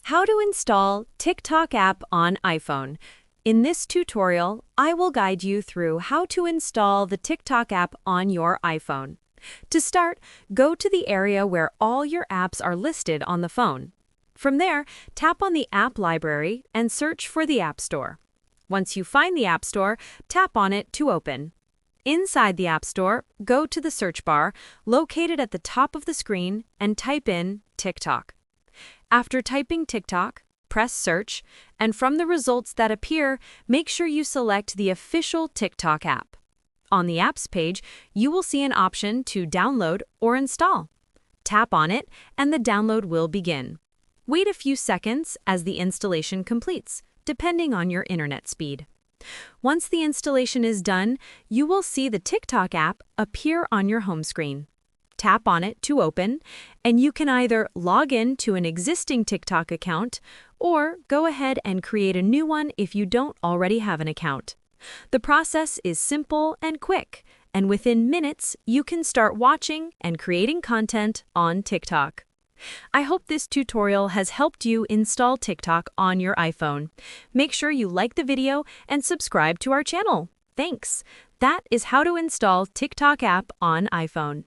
How to install TikTok app on iPhone. In this tutorial, I will guide you through how to install the TikTok app on your iPhone. To start, go to the area where all your apps are listed on the phone. From there, tap on the App Library and search for the App Store. Once you find the App Store, tap on it to open. Inside the App Store, go to the search bar located at the top of the screen and type in TikTok. After typing TikTok, press Search, and from the results that appear, make sure you select the official TikTok app. On the Apps page, you will see an option to download or install. Tap on it, and the download will begin. Wait a few seconds as the installation completes, depending on your internet speed. Once the installation is done, you will see the TikTok app appear on your home screen. Tap on it to open, and you can either log in to an existing TikTok account or go ahead and create a new one if you don't already have an account. The process is simple and quick, and within minutes, you can start watching and creating content on TikTok. I hope this tutorial has helped you install TikTok on your iPhone. Make sure you like the video and subscribe to our channel. Thanks! That is how to install TikTok app on iPhone.